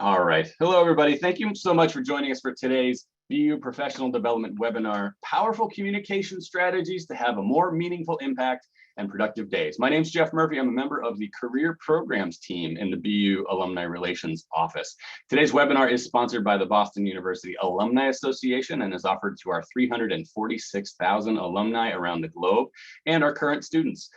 All right. Hello, everybody. Thank you so much for joining us for today's BU Professional Development webinar, Powerful Communication Strategies to Have a More Meaningful Impact and Productive Days. My name is Jeff Murphy. I'm a member of the Career Programs team in the BU Alumni Relations Office. Today's webinar is sponsored by the Boston University Alumni Association and is offered to our 346,000 alumni around the globe and our current students.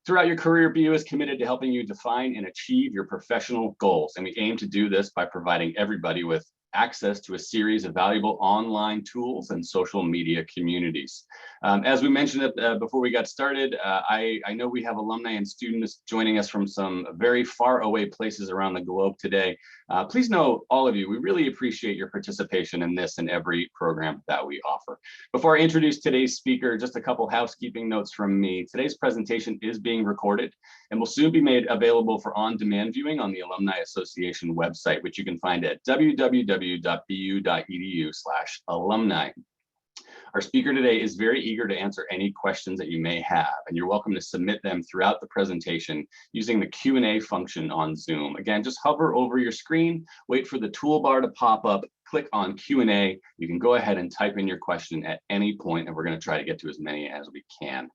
Throughout your career, BU is committed to helping you define and achieve your professional goals. And we aim to do this by providing everybody with access to a series of valuable online tools and social media communities. As we mentioned before we got started, I know we have alumni and students joining us from some very far away places around the globe today. Please know, all of you, we really appreciate your participation in this and every program that we offer. Before I introduce today's speaker, just a couple housekeeping notes from me. Today's presentation is being recorded and will soon be made available for on-demand viewing on the Alumni Association website, which you can find at www.bu.edu/alumni. Our speaker today is very eager to answer any questions that you may have, and you're welcome to submit them throughout the presentation using the Q&A function on Zoom. Again, just hover over your screen, wait for the toolbar to pop up, click on Q&A. You can go ahead and type in your question at any point, and we're going to try to get to as many as we can.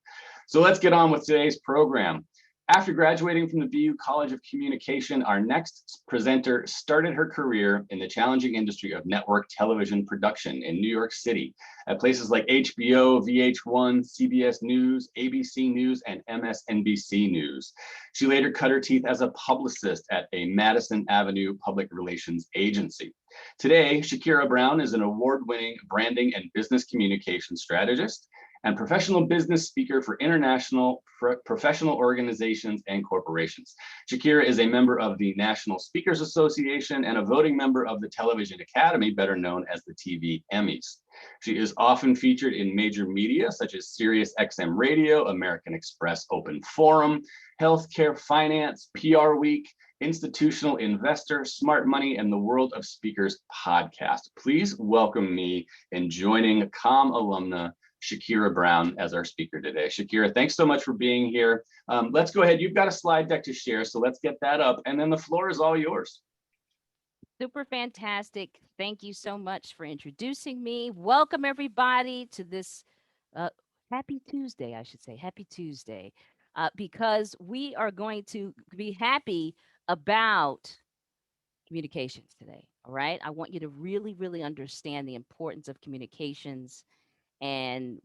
So let's get on with today's program. After graduating from the BU College of Communication, our next presenter started her career in the challenging industry of network television production in New York City at places like HBO, VH1, CBS News, ABC News, and MSNBC News. She later cut her teeth as a publicist at a Madison Avenue public relations agency. Today, Shakira Brown is an award-winning branding and business communication strategist and professional business speaker for international professional organizations and corporations. Shakira is a member of the National Speakers Association and a voting member of the Television Academy, better known as the TV Emmys. She is often featured in major media such as Sirius XM Radio, American Express Open Forum, Healthcare Finance, PR Week, Institutional Investor, Smart Money, and the World of Speakers podcast. Please welcome me in joining COM alumna Shakira Brown as our speaker today. Shakira, thanks so much for being here. Let's go ahead. You've got a slide deck to share, so let's get that up, and then the floor is all yours. Super fantastic. Thank you so much for introducing me. Welcome, everybody, to this happy Tuesday, I should say. Happy Tuesday, because we are going to be happy about communications today. All right. I want you to really, really understand the importance of communications and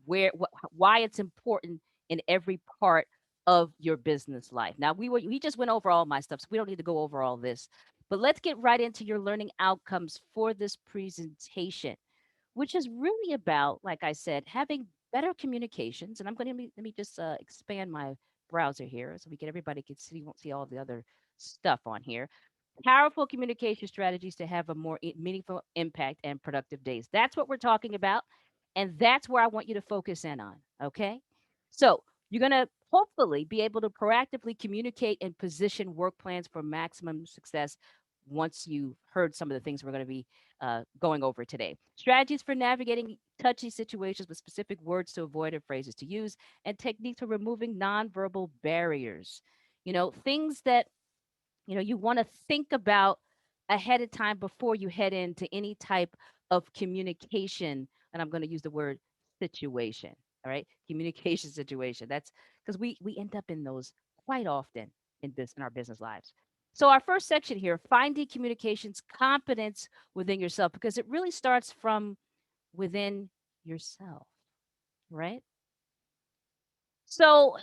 why it's important in every part of your business life. Now, we just went over all my stuff, so we don't need to go over all this. But let's get right into your learning outcomes for this presentation, which is really about, like I said, having better communications. And let me just expand my browser here so everybody can see, won't see all the other stuff on here. Powerful communication strategies to have a more meaningful impact and productive days. That's what we're talking about. And that's where I want you to focus in on. Okay. So you're going to hopefully be able to proactively communicate and position work plans for maximum success once you've heard some of the things we're going to be going over today. Strategies for navigating touchy situations with specific words to avoid and phrases to use, and techniques for removing nonverbal barriers. Things that, you want to think about ahead of time before you head into any type of communication. And I'm going to use the word situation. All right. Communication situation. That's because we end up in those quite often in our business lives. So our first section here, finding communications competence within yourself, because it really starts from within yourself, right? So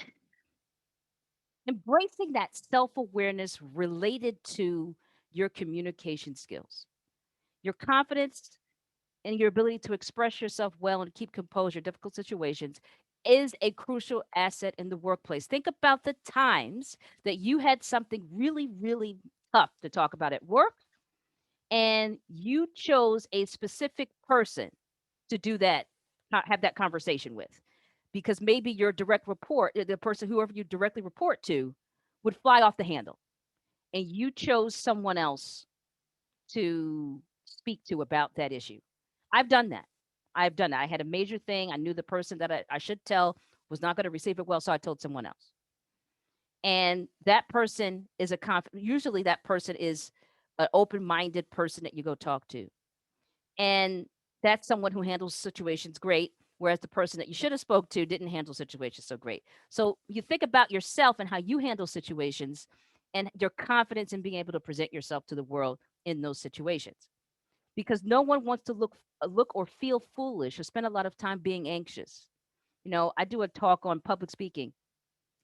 embracing that self-awareness related to your communication skills, your confidence, and your ability to express yourself well and keep composure in difficult situations is a crucial asset in the workplace. Think about the times that you had something really, really tough to talk about at work, and you chose a specific person to do that, have that conversation with, because maybe your direct report, the person, whoever you directly report to, would fly off the handle, and you chose someone else to speak to about that issue. I've done that. I've done that. I had a major thing. I knew the person that I should tell was not going to receive it well, so I told someone else. And that person is usually that person is an open-minded person that you go talk to. And that's someone who handles situations great, whereas the person that you should have spoke to didn't handle situations so great. So you think about yourself and how you handle situations and your confidence in being able to present yourself to the world in those situations. Because no one wants to look or feel foolish or spend a lot of time being anxious. I do a talk on public speaking,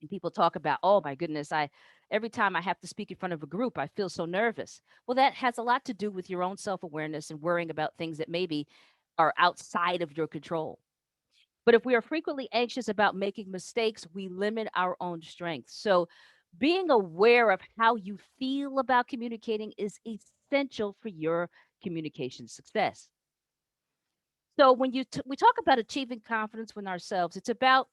and people talk about, oh my goodness, I every time I have to speak in front of a group, I feel so nervous. Well, that has a lot to do with your own self-awareness and worrying about things that maybe are outside of your control. But if we are frequently anxious about making mistakes, we limit our own strength. So being aware of how you feel about communicating is essential for your communication success. So when we talk about achieving confidence within ourselves, it's about,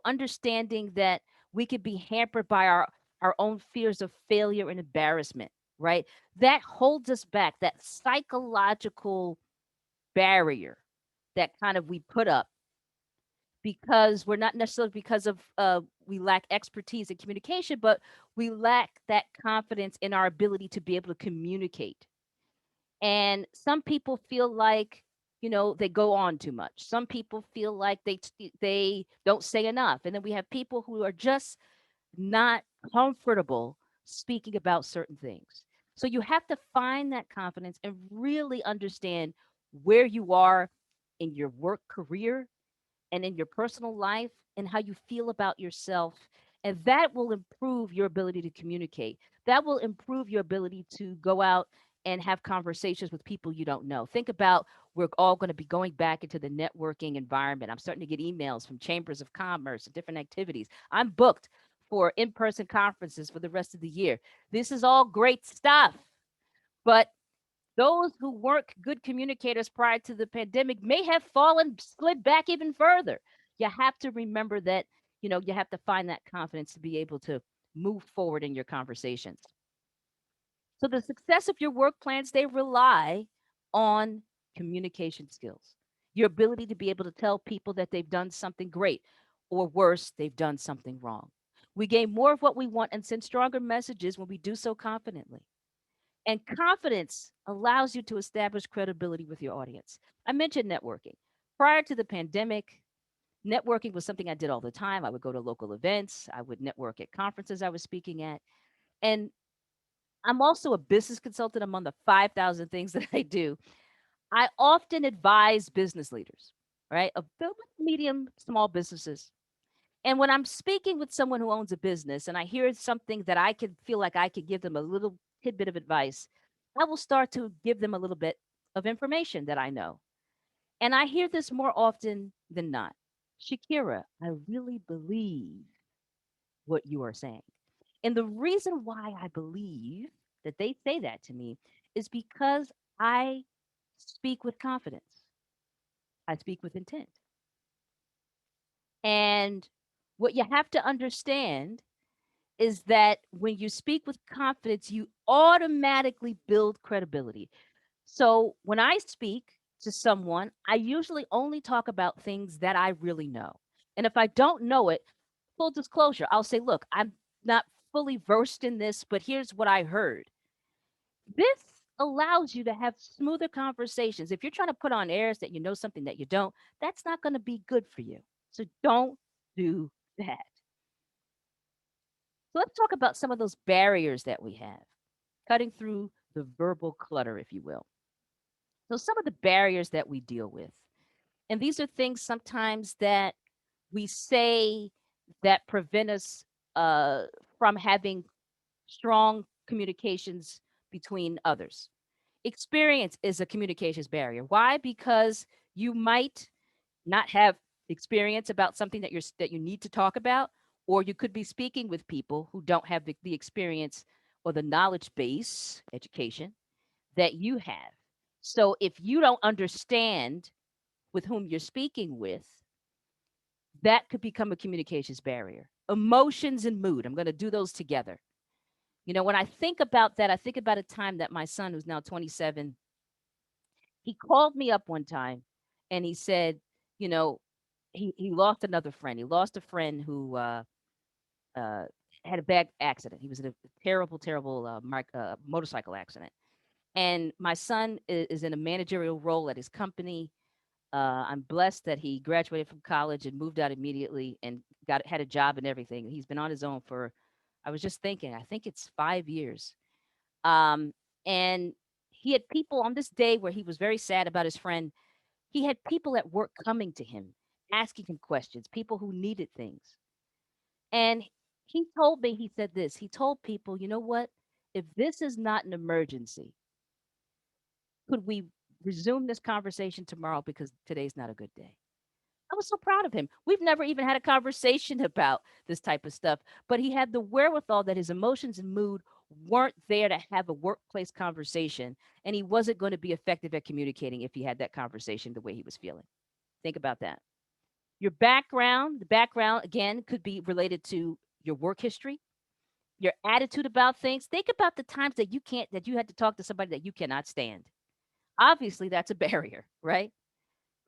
understanding that we could be hampered by our own fears of failure and embarrassment, right? That holds us back, that psychological barrier that kind of we put up because we're not necessarily because of we lack expertise in communication, but we lack that confidence in our ability to be able to communicate. And some people feel like, they go on too much. Some people feel like they don't say enough. And then we have people who are just not comfortable speaking about certain things. So you have to find that confidence and really understand where you are in your work career and in your personal life and how you feel about yourself. And that will improve your ability to communicate. That will improve your ability to go out and have conversations with people you don't know. Think about we're all going to be going back into the networking environment. I'm starting to get emails from chambers of commerce and different activities. I'm booked for in person conferences for the rest of the year. This is all great stuff. But those who weren't good communicators prior to the pandemic may have slid back even further. You have to remember that, you have to find that confidence to be able to move forward in your conversations. So the success of your work plans, they rely on communication skills, your ability to be able to tell people that they've done something great or worse, they've done something wrong. We gain more of what we want and send stronger messages when we do so confidently. And confidence allows you to establish credibility with your audience. I mentioned networking. Prior to the pandemic, networking was something I did all the time. I would go to local events, I would network at conferences I was speaking at. And I'm also a business consultant among the 5,000 things that I do. I often advise business leaders, right, of medium, small businesses. And when I'm speaking with someone who owns a business and I hear something that I could feel like I could give them a little tidbit of advice, I will start to give them a little bit of information that I know. And I hear this more often than not. Shakira, I really believe what you are saying. And the reason why I believe that they say that to me is because I speak with confidence. I speak with intent. And what you have to understand is that when you speak with confidence, you automatically build credibility. So when I speak to someone, I usually only talk about things that I really know. And if I don't know it, full disclosure, I'll say, look, I'm not fully versed in this, but here's what I heard. This allows you to have smoother conversations. If you're trying to put on airs that you know something that you don't, that's not going to be good for you. So don't do that. So let's talk about some of those barriers that we have, cutting through the verbal clutter, if you will. So some of the barriers that we deal with, and these are things sometimes that we say that prevent us uh, from having strong communications between others. Experience is a communications barrier. Why? Because you might not have experience about something that you need to talk about, or you could be speaking with people who don't have the experience or the knowledge base education that you have. So if you don't understand with whom you're speaking with, that could become a communications barrier. Emotions and mood. I'm going to do those together. When I think about that, I think about a time that my son, who's now 27, he called me up one time and he said, you know, he lost another friend. He lost a friend who uh, had a bad accident. He was in a terrible, terrible motorcycle accident. And my son is in a managerial role at his company. I'm blessed that he graduated from college and moved out immediately and had a job and everything. He's been on his own for, I was just thinking, I think it's 5 years. Um, and he had people on this day where he was very sad about his friend. He had people at work coming to him, asking him questions, people who needed things. And he told me, he said this, he told people, you know what? If this is not an emergency, could we resume this conversation tomorrow because today's not a good day? I was so proud of him. We've never even had a conversation about this type of stuff, but he had the wherewithal that his emotions and mood weren't there to have a workplace conversation, and he wasn't going to be effective at communicating if he had that conversation the way he was feeling. Think about that. Your background, the background again could be related to your work history, your attitude about things. Think about the times that you had to talk to somebody that you cannot stand. Obviously, that's a barrier, right?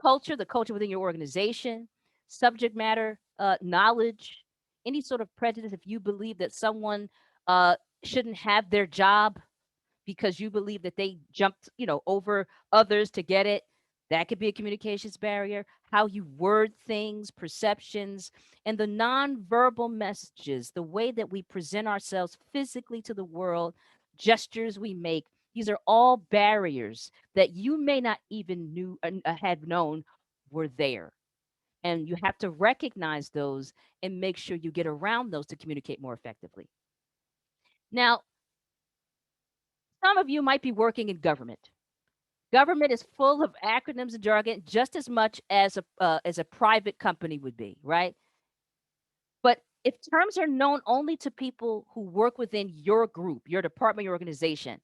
Culture, the culture within your organization, subject matter, knowledge, any sort of prejudice. If you believe that someone shouldn't have their job because you believe that they jumped, over others to get it, that could be a communications barrier. How you word things, perceptions, and the nonverbal messages, the way that we present ourselves physically to the world, gestures we make. These are all barriers that you may not even had known were there. And you have to recognize those and make sure you get around those to communicate more effectively. Now, some of you might be working in government. Government is full of acronyms and jargon just as much as a private company would be, right? But if terms are known only to people who work within your group, your department, your organization,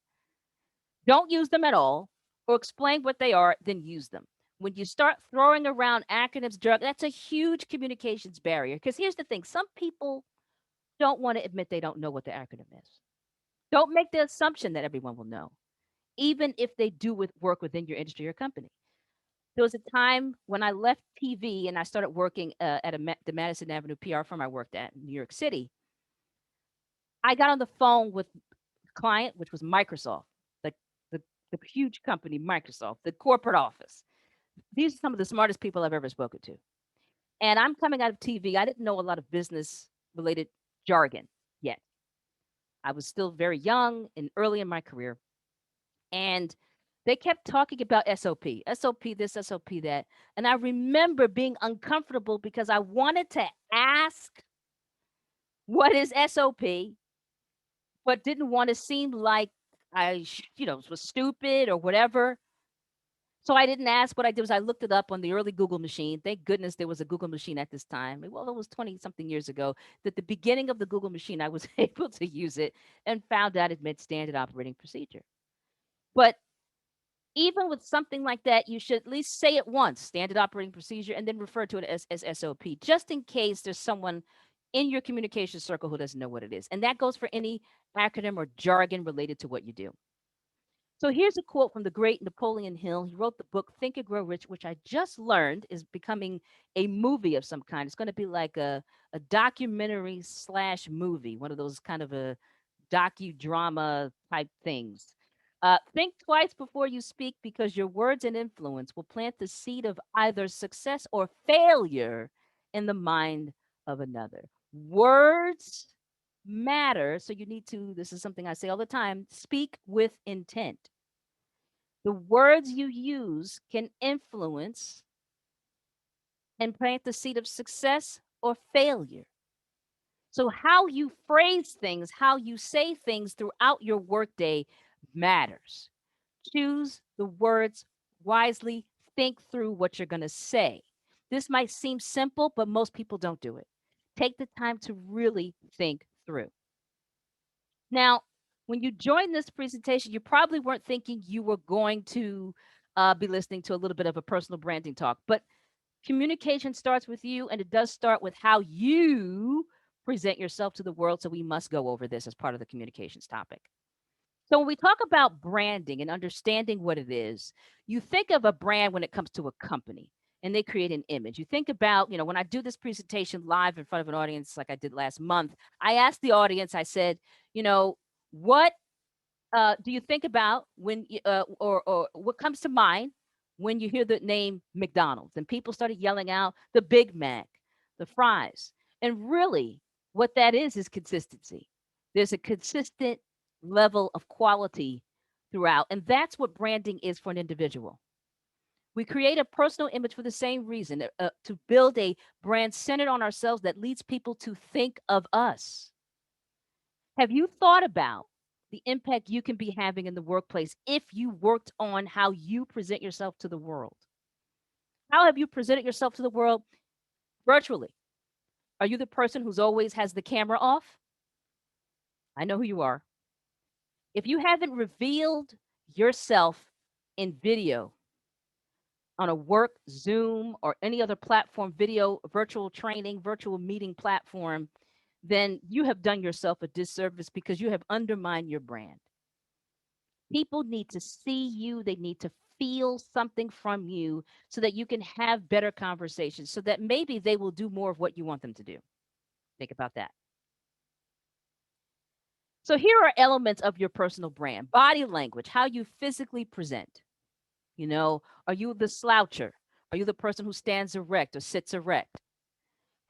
don't use them at all or explain what they are, then use them. When you start throwing around acronyms, jargon, that's a huge communications barrier. Because here's the thing, some people don't want to admit they don't know what the acronym is. Don't make the assumption that everyone will know, even if they do work within your industry or company. There was a time when I left TV and I started working at the Madison Avenue PR firm I worked at in New York City. I got on the phone with a client, which was Microsoft, the, the, the huge company, Microsoft, the corporate office. These are some of the smartest people I've ever spoken to. And I'm coming out of TV. I didn't know a lot of business related jargon yet. I was still very young and early in my career. And they kept talking about SOP, SOP this, SOP that. And I remember being uncomfortable because I wanted to ask what is SOP, but didn't want to seem like was stupid or whatever. So I didn't ask. What I did was I looked it up on the early Google machine. Thank goodness there was a Google machine at this time. Well, it was 20 something years ago. At the beginning of the Google machine, I was able to use it and found out it meant standard operating procedure. But even with something like that, you should at least say it once, standard operating procedure, and then refer to it as SOP, just in case there's someone in your communication circle who doesn't know what it is. And that goes for any acronym or jargon related to what you do. So here's a quote from the great Napoleon Hill. He wrote the book Think and Grow Rich, which I just learned is becoming a movie of some kind. It's going to be like a documentary slash movie, one of those kind of a docudrama type things. Think twice before you speak because your words and influence will plant the seed of either success or failure in the mind of another. Words matter. So you need to, this is something I say all the time, speak with intent. The words you use can influence and plant the seed of success or failure. So, how you phrase things, how you say things throughout your workday matters. Choose the words wisely, think through what you're going to say. This might seem simple, but most people don't do it. Take the time to really think through. Now, when you joined this presentation, you probably weren't thinking you were going to be listening to a little bit of a personal branding talk, but communication starts with you, and it does start with how you present yourself to the world. So we must go over this as part of the communications topic. So when we talk about branding and understanding what it is, you think of a brand when it comes to a company and they create an image. You think about, when I do this presentation live in front of an audience like I did last month, I asked the audience, I said, what do you think about when or what comes to mind when you hear the name McDonald's and people started yelling out the Big Mac, the fries, and really what that is consistency. There's a consistent level of quality throughout, and that's what branding is for an individual. We create a personal image for the same reason, to build a brand centered on ourselves that leads people to think of us. Have you thought about the impact you can be having in the workplace if you worked on how you present yourself to the world? How have you presented yourself to the world virtually? Are you the person who's always has the camera off? I know who you are. If you haven't revealed yourself in video on a work, Zoom, or any other platform, video, virtual training, virtual meeting platform, then you have done yourself a disservice because you have undermined your brand. People need to see you, they need to feel something from you so that you can have better conversations, so that maybe they will do more of what you want them to do. Think about that. So here are elements of your personal brand. Body language, how you physically present. You know, are you the sloucher? Are you the person who stands erect or sits erect?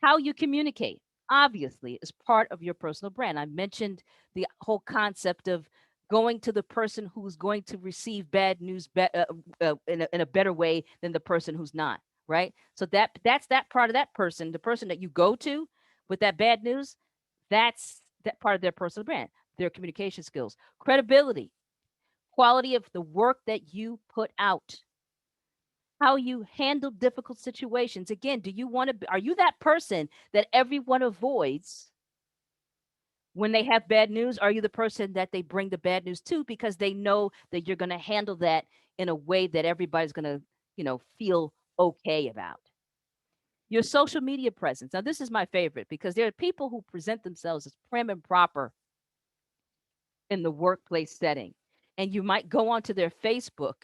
How you communicate, obviously, is part of your personal brand. I mentioned the whole concept of going to the person who's going to receive bad news in a better way than the person who's not, right? So that's that part of that person, the person that you go to with that bad news, that's that part of their personal brand, their communication skills, credibility, quality of the work that you put out, how you handle difficult situations. Again, do you want to, are you that person that everyone avoids when they have bad news? Are you the person that they bring the bad news to because they know that you're going to handle that in a way that everybody's going to, feel okay about? Your social media presence. Now, this is my favorite because there are people who present themselves as prim and proper in the workplace setting. And you might go onto their Facebook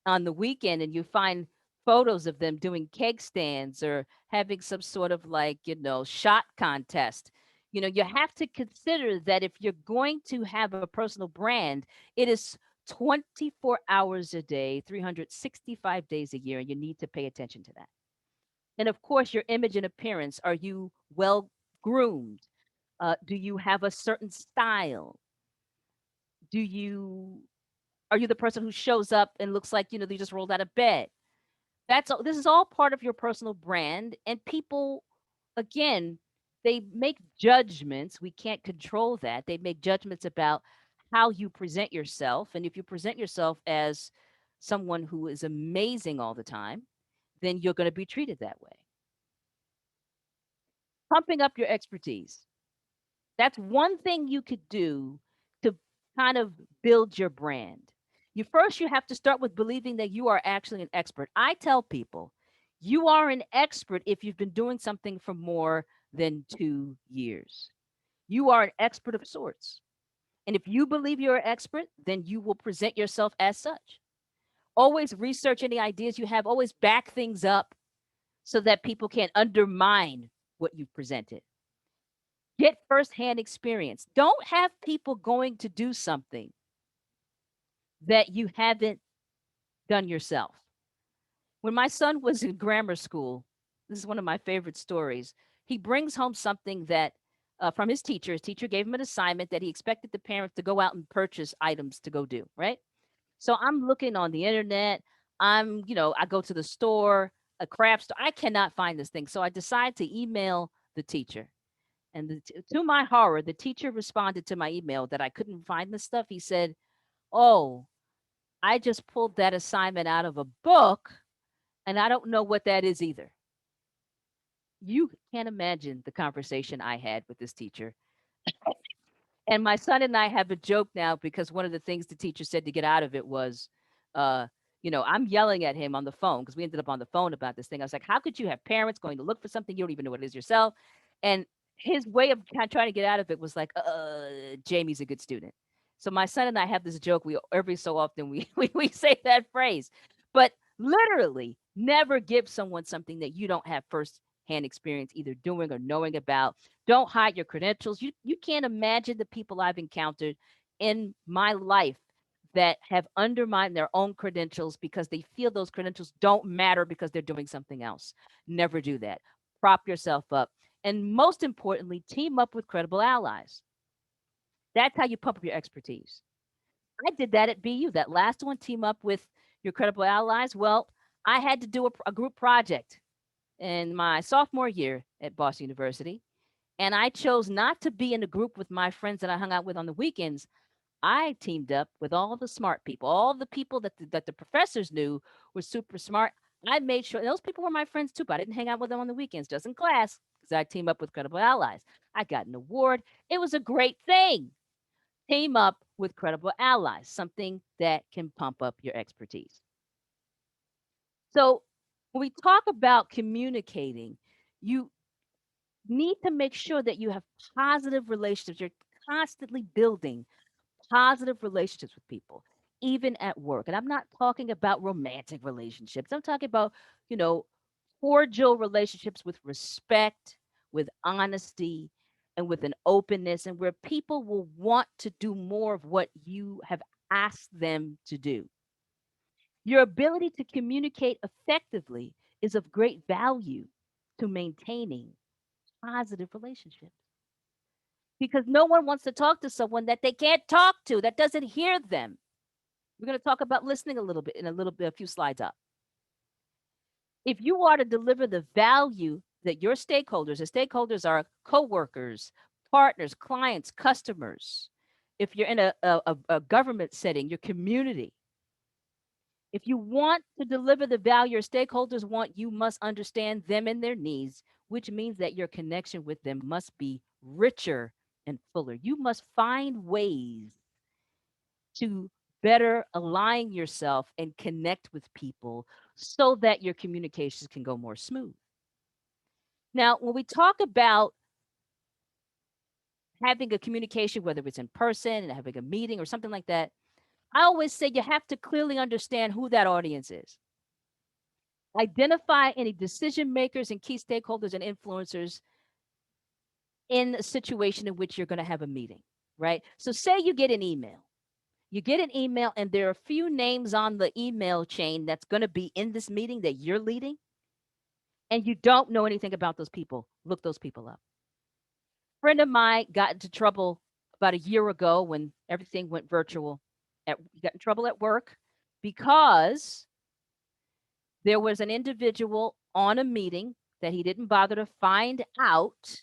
on the weekend and you find photos of them doing keg stands or having some sort of like, shot contest. You have to consider that if you're going to have a personal brand, it is 24 hours a day, 365 days a year, and you need to pay attention to that. And of course, your image and appearance. Are you well groomed? Do you have a certain style? Do you Are you the person who shows up and looks like, they just rolled out of bed? That's all, this is all part of your personal brand. And people, again, they make judgments. We can't control that. They make judgments about how you present yourself. And if you present yourself as someone who is amazing all the time, then you're going to be treated that way. Pumping up your expertise. That's one thing you could do to kind of build your brand. You have to start with believing that you are actually an expert. I tell people, you are an expert if you've been doing something for more than 2 years. You are an expert of sorts. And if you believe you're an expert, then you will present yourself as such. Always research any ideas you have, always back things up so that people can't undermine what you've presented. Get firsthand experience. Don't have people going to do something that you haven't done yourself. When my son was in grammar school, this is one of my favorite stories. He brings home something that from his teacher. His teacher gave him an assignment that he expected the parents to go out and purchase items to go do, right? So I'm looking on the internet. I go to the store, a craft store. I cannot find this thing. So I decide to email the teacher. And to my horror, the teacher responded to my email that I couldn't find the stuff. He said, "Oh, I just pulled that assignment out of a book and I don't know what that is either." You can't imagine the conversation I had with this teacher. And my son and I have a joke now because one of the things the teacher said to get out of it was, uh, I'm yelling at him on the phone because we ended up on the phone about this thing. I was like, how could you have parents going to look for something you don't even know what it is yourself? And his way of trying to get out of it was like, Jamie's a good student. So my son and I have this joke. We every so often we say that phrase, but literally never give someone something that you don't have first hand experience either doing or knowing about. Don't hide your credentials. You can't imagine the people I've encountered in my life that have undermined their own credentials because they feel those credentials don't matter because they're doing something else. Never do that. Prop yourself up. And most importantly, team up with credible allies. That's how you pump up your expertise. I did that at BU. That last one, team up with your credible allies. Well, I had to do a group project in my sophomore year at Boston University. And I chose not to be in a group with my friends that I hung out with on the weekends. I teamed up with all the smart people, all the people that the professors knew were super smart. I made sure those people were my friends too, but I didn't hang out with them on the weekends, just in class, because I team up with credible allies. I got an award. It was a great thing. Team up with credible allies, something that can pump up your expertise. So when we talk about communicating, you need to make sure that you have positive relationships. You're constantly building positive relationships with people, even at work. And I'm not talking about romantic relationships. I'm talking about, you know, cordial relationships with respect, with honesty, and with an openness, and where people will want to do more of what you have asked them to do. Your ability to communicate effectively is of great value to maintaining positive relationships because no one wants to talk to someone that they can't talk to, that doesn't hear them. We're going to talk about listening a little bit in a little bit, a few slides up. If you are to deliver the value that your stakeholders, the stakeholders are coworkers, partners, clients, customers. If you're in a government setting, your community, if you want to deliver the value your stakeholders want, you must understand them and their needs, which means that your connection with them must be richer and fuller. You must find ways to better align yourself and connect with people so that your communications can go more smooth. Now, when we talk about having a communication, whether it's in person and having a meeting or something like that, I always say you have to clearly understand who that audience is. Identify any decision makers and key stakeholders and influencers in a situation in which you're going to have a meeting, right? So, say you get an email. You get an email, and there are a few names on the email chain that's going to be in this meeting that you're leading, and you don't know anything about those people. Look those people up. A friend of mine got into trouble about a year ago when everything went virtual. He got in trouble at work because there was an individual on a meeting that he didn't bother to find out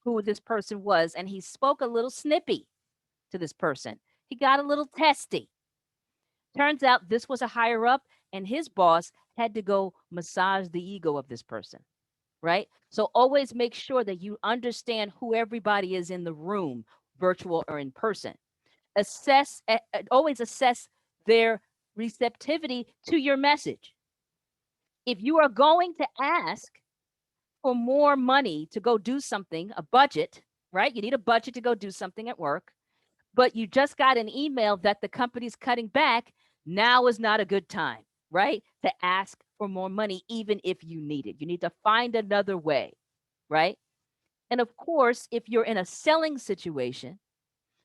who this person was, and he spoke a little snippy to this person. He got a little testy. Turns out this was a higher up, and his boss had to go massage the ego of this person, right? So always make sure that you understand who everybody is in the room, virtual or in person. Always assess their receptivity to your message. If you are going to ask for more money to go do something, a budget, right? You need a budget to go do something at work, but you just got an email that the company's cutting back. Now is not a good time, right? To ask for more money, even if you need it. You need to find another way, right? And of course, if you're in a selling situation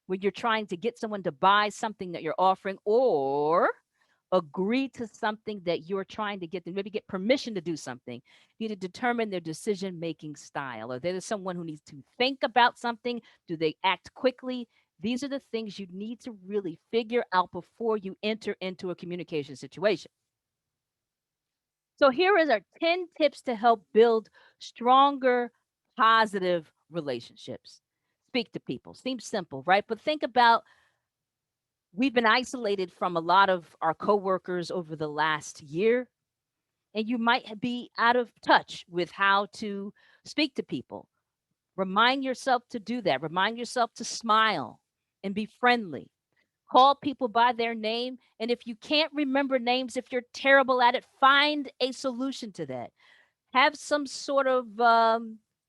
where you're trying to get someone to buy something that you're offering or agree to something that you're trying to get them, maybe get permission to do something, you need to determine their decision making style. Are they someone who needs to think about something? Do they act quickly? These are the things you need to really figure out before you enter into a communication situation. So here is our 10 tips to help build stronger, positive relationships. Speak to people. Seems simple, right? But think about, we've been isolated from a lot of our coworkers over the last year, and you might be out of touch with how to speak to people. Remind yourself to do that. Remind yourself to smile and be friendly. Call people by their name. And if you can't remember names, if you're terrible at it, find a solution to that. Have some sort of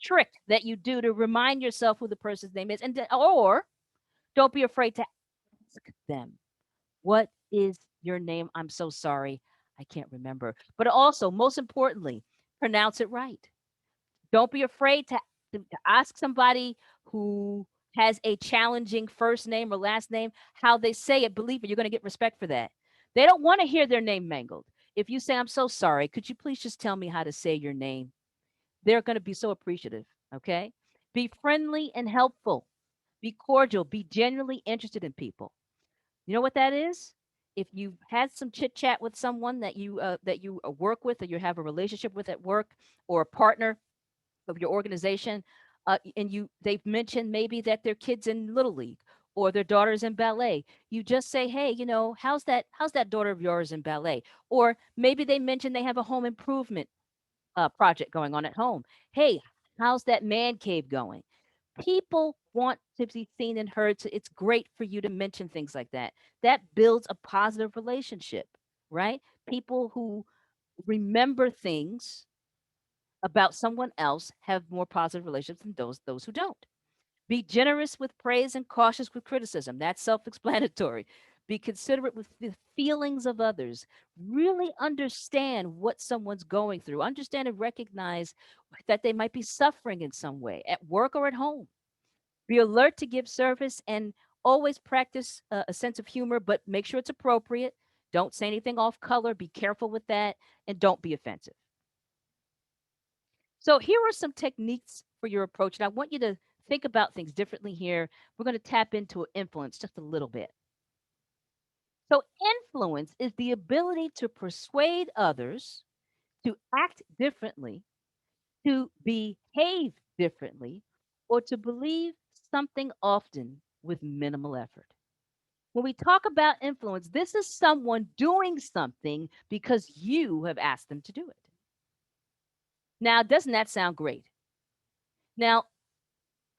trick that you do to remind yourself who the person's name is. Or don't be afraid to ask them, what is your name? I'm so sorry. I can't remember. But also, most importantly, pronounce it right. Don't be afraid to ask somebody who has a challenging first name or last name, how they say it, believe me, you're going to get respect for that. They don't want to hear their name mangled. If you say, I'm so sorry, could you please just tell me how to say your name? They're going to be so appreciative. Okay. Be friendly and helpful. Be cordial. Be genuinely interested in people. You know what that is? If you've had some chit chat with someone that you work with, or you have a relationship with at work, or a partner of your organization, and they've mentioned maybe that their kids in little league or their daughter's in ballet, you just say, hey, how's that daughter of yours in ballet? Or maybe they mention they have a home improvement project going on at home. Hey, how's that man cave going? People want to be seen and heard. So it's great for you to mention things like that. That builds a positive relationship, right? People who remember things about someone else have more positive relationships than those who don't. Be generous with praise and cautious with criticism. That's self-explanatory. Be considerate with the feelings of others. Really understand what someone's going through. Understand and recognize that they might be suffering in some way at work or at home. Be alert to give service and always practice a sense of humor, but make sure it's appropriate. Don't say anything off color. Be careful with that, and don't be offensive. So here are some techniques for your approach. And I want you to think about things differently here. We're going to tap into influence just a little bit. So, influence is the ability to persuade others to act differently, to behave differently, or to believe something often with minimal effort. When we talk about influence, this is someone doing something because you have asked them to do it. Now, doesn't that sound great? Now,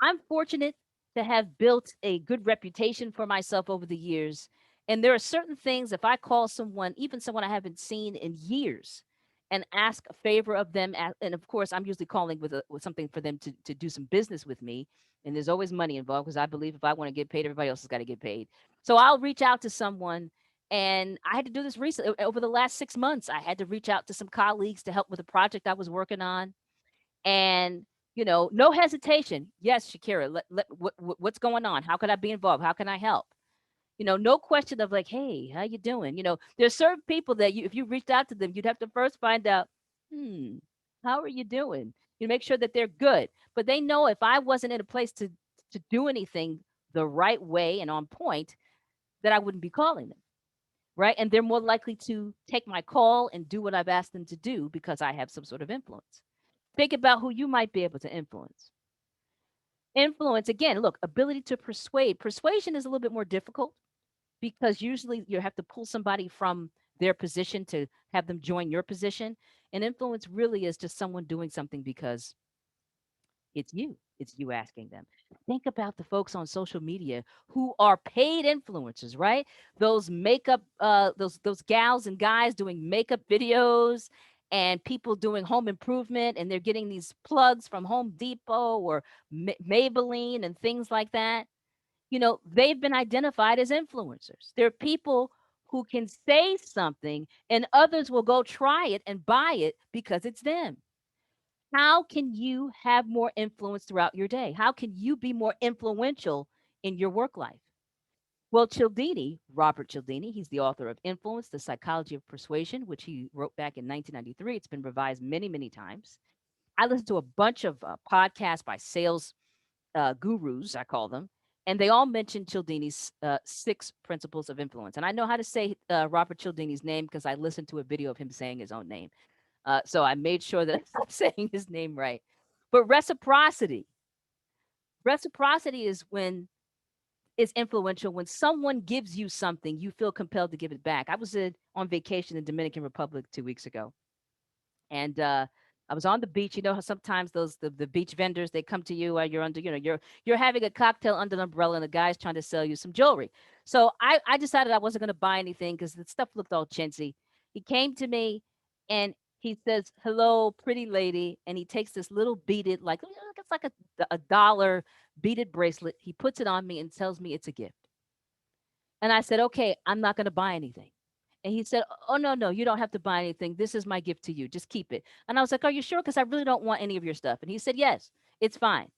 I'm fortunate to have built a good reputation for myself over the years. And there are certain things, if I call someone, even someone I haven't seen in years, and ask a favor of them, and of course, I'm usually calling with something for them to do some business with me. And there's always money involved because I believe if I want to get paid, everybody else has got to get paid. So I'll reach out to someone. And I had to do this recently. Over the last 6 months, I had to reach out to some colleagues to help with a project I was working on, and no hesitation. Yes, Shakira, what's going on? How could I be involved? How can I help? No question of like, hey, how you doing? There's certain people that if you reached out to them, you'd have to first find out, hmm, how are you doing? You make sure that they're good. But they know if I wasn't in a place to do anything the right way and on point, that I wouldn't be calling them. Right. And they're more likely to take my call and do what I've asked them to do because I have some sort of influence. Think about who you might be able to influence. Influence, again, look, ability to persuade. Persuasion is a little bit more difficult because usually you have to pull somebody from their position to have them join your position. And influence really is just someone doing something because it's you. It's you asking them. Think about the folks on social media who are paid influencers, right? Those makeup, those gals and guys doing makeup videos, and people doing home improvement, and they're getting these plugs from Home Depot or Maybelline and things like that. They've been identified as influencers. They're people who can say something, and others will go try it and buy it because it's them. How can you have more influence throughout your day? How can you be more influential in your work life? Well, Robert Cialdini, he's the author of Influence, The Psychology of Persuasion, which he wrote back in 1993. It's been revised many, many times. I listen to a bunch of podcasts by sales gurus, I call them, and they all mention Cialdini's 6 principles of influence. And I know how to say Robert Cialdini's name because I listened to a video of him saying his own name. So I made sure that I'm saying his name right. But reciprocity is when it's influential. When someone gives you something, you feel compelled to give it back. I was on vacation in Dominican Republic 2 weeks ago, and I was on the beach. You know how sometimes the beach vendors, they come to you while you're under, you're having a cocktail under an umbrella, and the guy's trying to sell you some jewelry. So I decided I wasn't going to buy anything because the stuff looked all chintzy. He came to me and he says, "Hello, pretty lady," and he takes this little beaded, like it's like a dollar beaded bracelet. He puts it on me and tells me it's a gift. And I said, "Okay, I'm not going to buy anything." And he said, "Oh, no, no, you don't have to buy anything. This is my gift to you. Just keep it." And I was like, "Are you sure? Because I really don't want any of your stuff." And he said, "Yes, it's fine."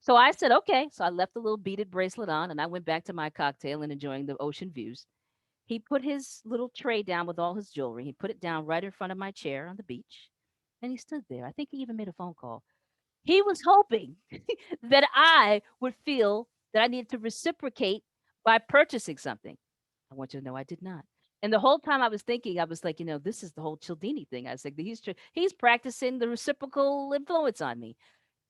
So I said, okay. So I left the little beaded bracelet on and I went back to my cocktail and enjoying the ocean views. He put his little tray down with all his jewelry. He put it down right in front of my chair on the beach. And he stood there. I think he even made a phone call. He was hoping that I would feel that I needed to reciprocate by purchasing something. I want you to know I did not. And the whole time I was thinking, I was like, this is the whole Cialdini thing. I was like, he's practicing the reciprocal influence on me.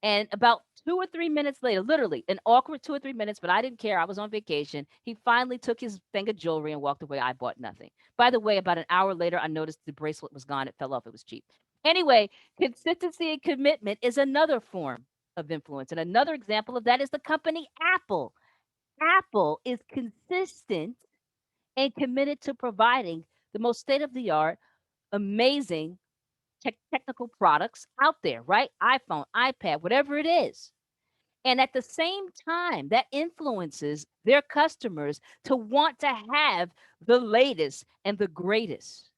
And about 2 or 3 minutes later, literally an awkward 2 or 3 minutes, but I didn't care. I was on vacation. He finally took his thing of jewelry and walked away. I bought nothing. By the way, about an hour later, I noticed the bracelet was gone. It fell off. It was cheap. Anyway, consistency and commitment is another form of influence. And another example of that is the company Apple. Apple is consistent and committed to providing the most state of the art, amazing technical products out there, right? iPhone, iPad, whatever it is. And at the same time, that influences their customers to want to have the latest and the greatest.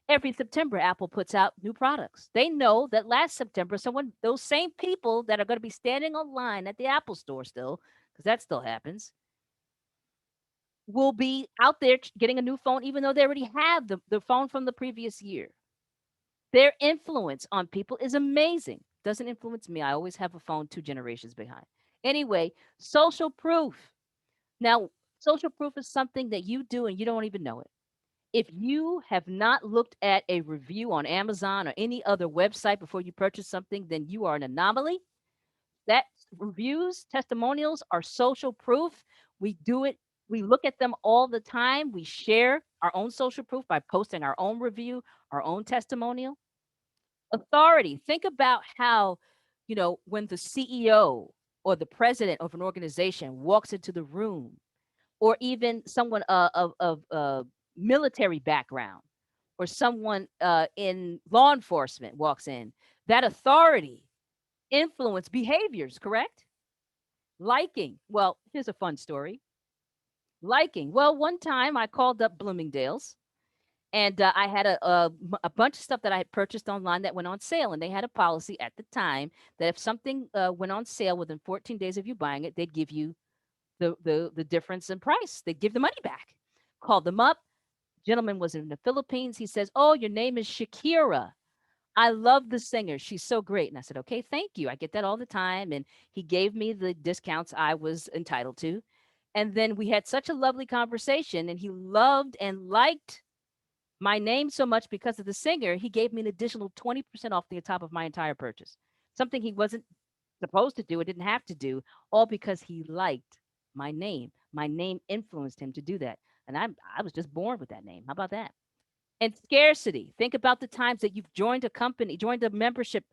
Every September, Apple puts out new products. They know that last September, those same people that are going to be standing online at the Apple store still, because that still happens, will be out there getting a new phone, even though they already have the phone from the previous year. Their influence on people is amazing. Doesn't influence me. I always have a phone 2 generations behind. Anyway, social proof. Now, social proof is something that you do and you don't even know it. If you have not looked at a review on Amazon or any other website before you purchase something, then you are an anomaly. That reviews, testimonials are social proof. We do it. We look at them all the time. We share our own social proof by posting our own review, our own testimonial. Authority. Think about how, when the CEO or the president of an organization walks into the room, or even someone of military background, or someone in law enforcement walks in, that authority influence behaviors, correct? Liking. Well, here's a fun story. Liking. Well, one time I called up Bloomingdale's and I had a bunch of stuff that I had purchased online that went on sale, and they had a policy at the time that if something went on sale within 14 days of you buying it, they'd give you the difference in price. They'd give the money back. Called them up. Gentleman was in the Philippines. He says, "Oh, your name is Shakira. I love the singer. She's so great." And I said, "Okay, thank you. I get that all the time." And he gave me the discounts I was entitled to. And then we had such a lovely conversation, and he loved and liked my name so much because of the singer, he gave me an additional 20% off the top of my entire purchase. Something he wasn't supposed to do, or didn't have to do, all because he liked my name. My name influenced him to do that. And I was just born with that name. How about that? And scarcity. Think about the times that you've joined a company, joined a membership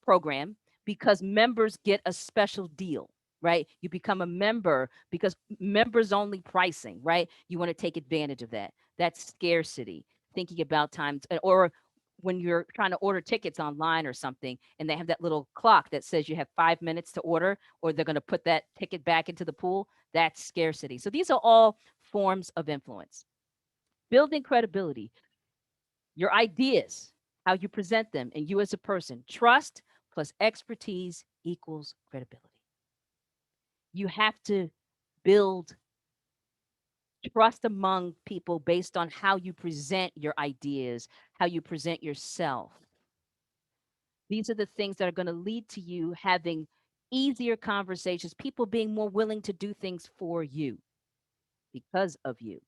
program because members get a special deal, right? You become a member because members only pricing, right? You want to take advantage of that. That's scarcity. Thinking about times, or when you're trying to order tickets online or something, and they have that little clock that says you have 5 minutes to order, or they're going to put that ticket back into the pool. That's scarcity. So these are all forms of influence. Building credibility, your ideas, how you present them, and you as a person. Trust plus expertise equals credibility. You have to build trust among people based on how you present your ideas, how you present yourself. These are the things that are going to lead to you having easier conversations, people being more willing to do things for you because of you.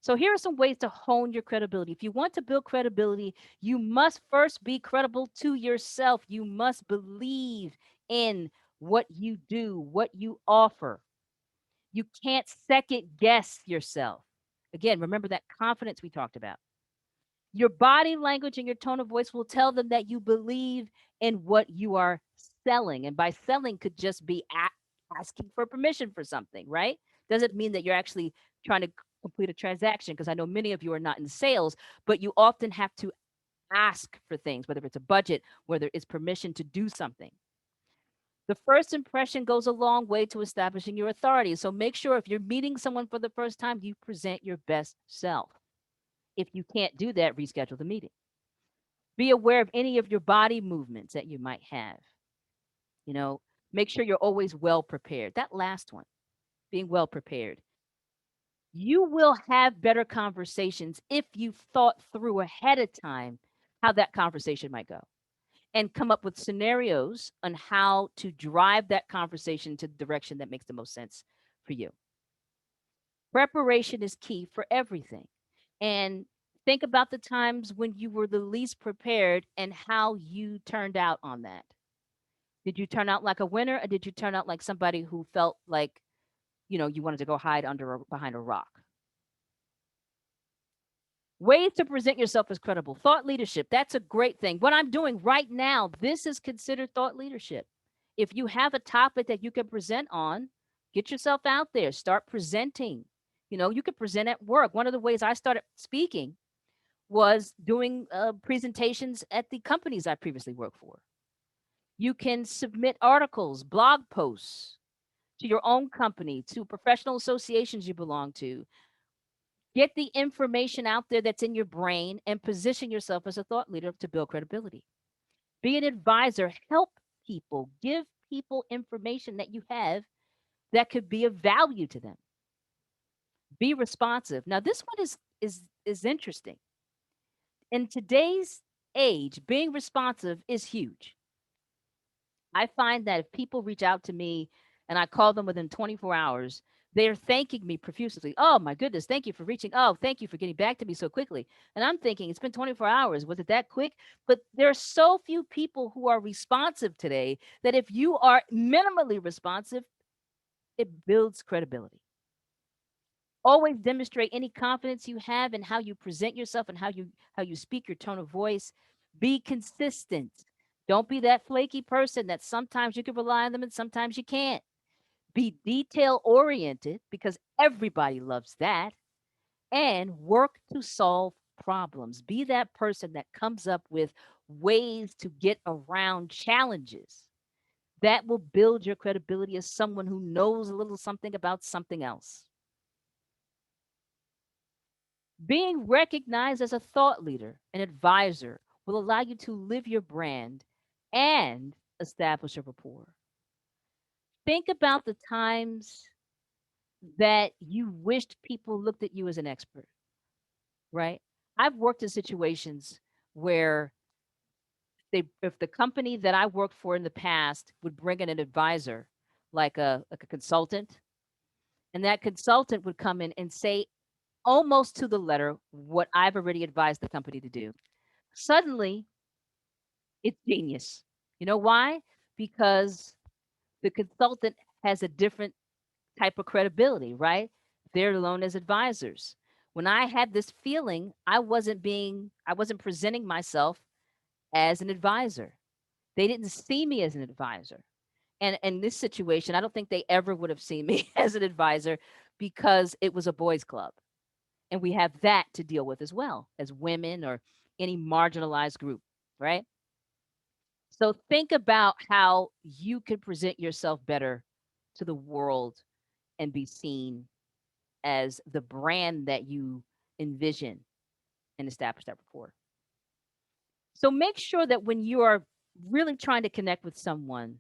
So here are some ways to hone your credibility. If you want to build credibility, you must first be credible to yourself. You must believe in what you do, what you offer. You can't second guess yourself. Again, remember that confidence we talked about. Your body language and your tone of voice will tell them that you believe in what you are selling. And by selling could just be asking for permission for something, right? Doesn't mean that you're actually trying to complete a transaction, because I know many of you are not in sales, but you often have to ask for things, whether it's a budget, whether it's permission to do something. The first impression goes a long way to establishing your authority. So make sure if you're meeting someone for the first time, you present your best self. If you can't do that, reschedule the meeting. Be aware of any of your body movements that you might have. You know, Make sure you're always well prepared. That last one, being well prepared. You will have better conversations if you've thought through ahead of time how that conversation might go and come up with scenarios on how to drive that conversation to the direction that makes the most sense for you. Preparation is key for everything. And think about the times when you were the least prepared and how you turned out on that. Did you turn out like a winner or did you turn out like somebody who felt like, you wanted to go hide behind a rock? Ways to present yourself as credible. Thought leadership. That's a great thing. What I'm doing right now, this is considered thought leadership. If you have a topic that you can present on, get yourself out there, start presenting. You could present at work. One of the ways I started speaking was doing presentations at the companies I previously worked for. You can submit articles, blog posts to your own company, to professional associations you belong to. Get the information out there that's in your brain and position yourself as a thought leader to build credibility. Be an advisor, help people, give people information that you have that could be of value to them. Be responsive. Now this one is interesting. In today's age, being responsive is huge. I find that if people reach out to me and I call them within 24 hours, they're thanking me profusely. Oh my goodness, thank you for reaching. Oh, thank you for getting back to me so quickly. And I'm thinking, it's been 24 hours. Was it that quick? But there are so few people who are responsive today that if you are minimally responsive, it builds credibility. Always demonstrate any confidence you have in how you present yourself and how you speak, your tone of voice. Be consistent. Don't be that flaky person that sometimes you can rely on them and sometimes you can't. Be detail oriented because everybody loves that, and work to solve problems. Be that person that comes up with ways to get around challenges. That will build your credibility as someone who knows a little something about something else. Being recognized as a thought leader, an advisor, will allow you to live your brand and establish a rapport. Think about the times that you wished people looked at you as an expert, right? I've worked in situations where if the company that I worked for in the past would bring in an advisor, like a consultant, and that consultant would come in and say almost to the letter what I've already advised the company to do. Suddenly, it's genius. You know why? Because the consultant has a different type of credibility, right? They're known as advisors. When I had this feeling, I wasn't presenting myself as an advisor. They didn't see me as an advisor. And in this situation, I don't think they ever would have seen me as an advisor because it was a boys' club. And we have that to deal with as well as women or any marginalized group, right? So think about how you can present yourself better to the world and be seen as the brand that you envision and establish that rapport. So make sure that when you are really trying to connect with someone,